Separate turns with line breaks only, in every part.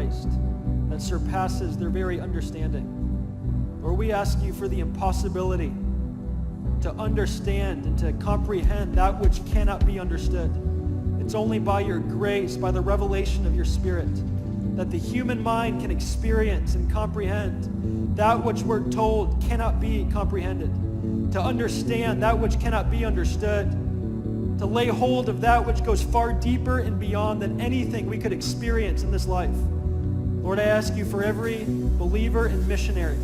Christ that surpasses their very understanding. Lord, we ask you for the impossibility to understand and to comprehend that which cannot be understood. It's only by your grace, by the revelation of your Spirit, that the human mind can experience and comprehend that which we're told cannot be comprehended, to understand that which cannot be understood, to lay hold of that which goes far deeper and beyond than anything we could experience in this life. Lord, I ask you for every believer and missionary,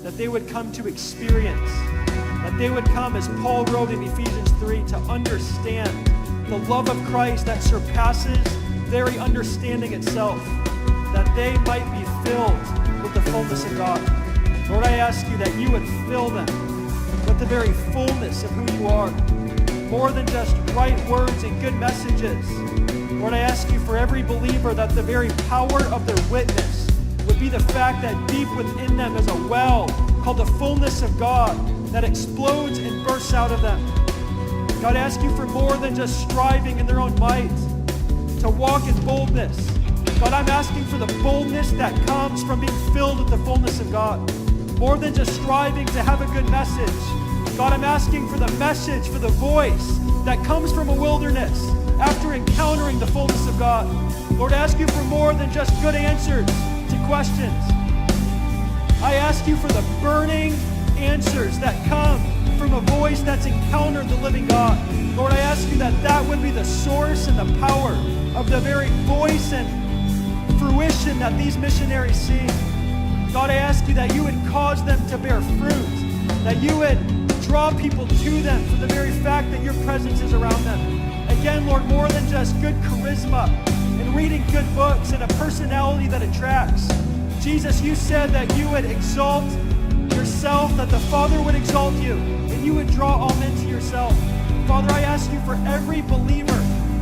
that they would come to experience, that they would come, as Paul wrote in Ephesians 3, to understand the love of Christ that surpasses very understanding itself, that they might be filled with the fullness of God. Lord, I ask you that you would fill them with the very fullness of who you are, more than just right words and good messages. Lord, I ask you for every believer that the very power of their witness would be the fact that deep within them is a well called the fullness of God that explodes and bursts out of them. God, I ask you for more than just striving in their own might to walk in boldness. God, I'm asking for the boldness that comes from being filled with the fullness of God. More than just striving to have a good message. God, I'm asking for the message, for the voice that comes from a wilderness after encountering the fullness of God. Lord, I ask you for more than just good answers to questions. I ask you for the burning answers that come from a voice that's encountered the living God. Lord, I ask you that that would be the source and the power of the very voice and fruition that these missionaries see. God, I ask you that you would cause them to bear fruit, that you would draw people to them for the very fact that your presence is around them. Again, Lord, more than just good charisma and reading good books and a personality that attracts. Jesus, you said that you would exalt yourself, that the Father would exalt you, and you would draw all men to yourself. Father, I ask you for every believer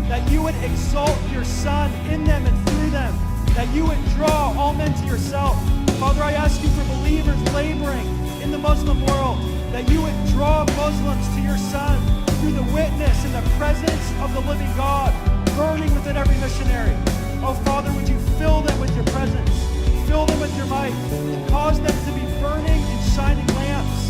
that you would exalt your Son in them and through them, that you would draw all men to yourself. Father, I ask you for believers laboring in the Muslim world, that you would draw Muslims to your Son through the witness and the presence of the living God burning within every missionary. Oh, Father, would you fill them with your presence, fill them with your might, and cause them to be burning and shining lamps,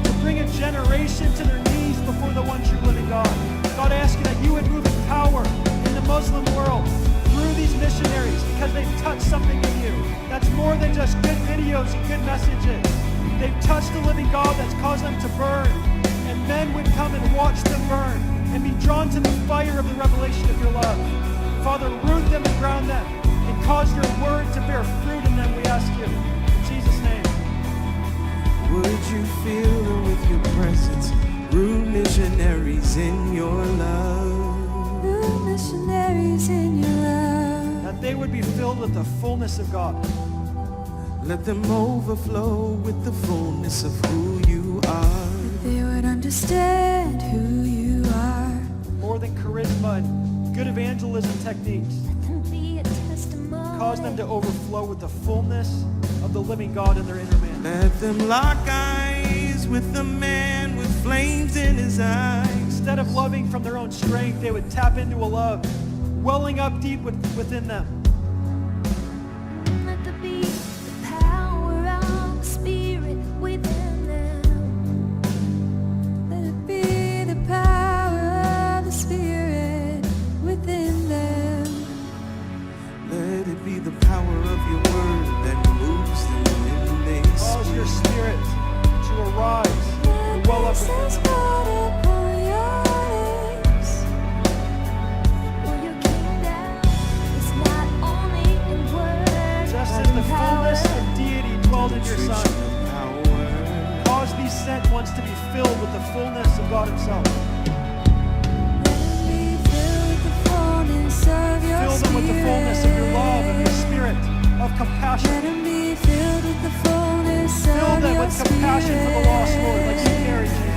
to bring a generation to their knees before the one true living God. God, I ask you that you would move in power in the Muslim world through these missionaries, because they've touched something in you that's more than just good videos and good messages. They've touched the living God that's caused them to burn, and men would come and watch them burn and be drawn to the fire of the revelation of your love. Father, root them and ground them and cause your word to bear fruit in them, we ask you. In Jesus' name.
Would you fill her with your presence? Root missionaries in your love.
Root missionaries in your love.
That they would be filled with the fullness of God.
Let them overflow with the fullness of who you are.
That they would understand who you are.
More than charisma and good evangelism techniques.
Let them be a testimony.
Cause them to overflow with the fullness of the living God in their inner man.
Let them lock eyes with the man with flames in his eyes.
Instead of loving from their own strength, they would tap into a love welling up deep within them.
Let there be the power of the Spirit within them. Let it be the power of the Spirit within them.
Let it be the power of your word that moves them when they
Cause
speak.
your spirit to arise and well up within
Blessings
them.
fall upon your lips. For your kingdom is not only in word,
Just
but
as the
in power.
fullness of deity dwelled in your Son,
Power.
cause these sent ones to be filled with the fullness of God himself.
Let them be filled with the fullness of your
Fill them with the fullness of your love, of your spirit, of
Let
compassion.
them be filled with the fullness
Fill
of
them
your
with compassion for the lost, Lord, like you carried, Jesus.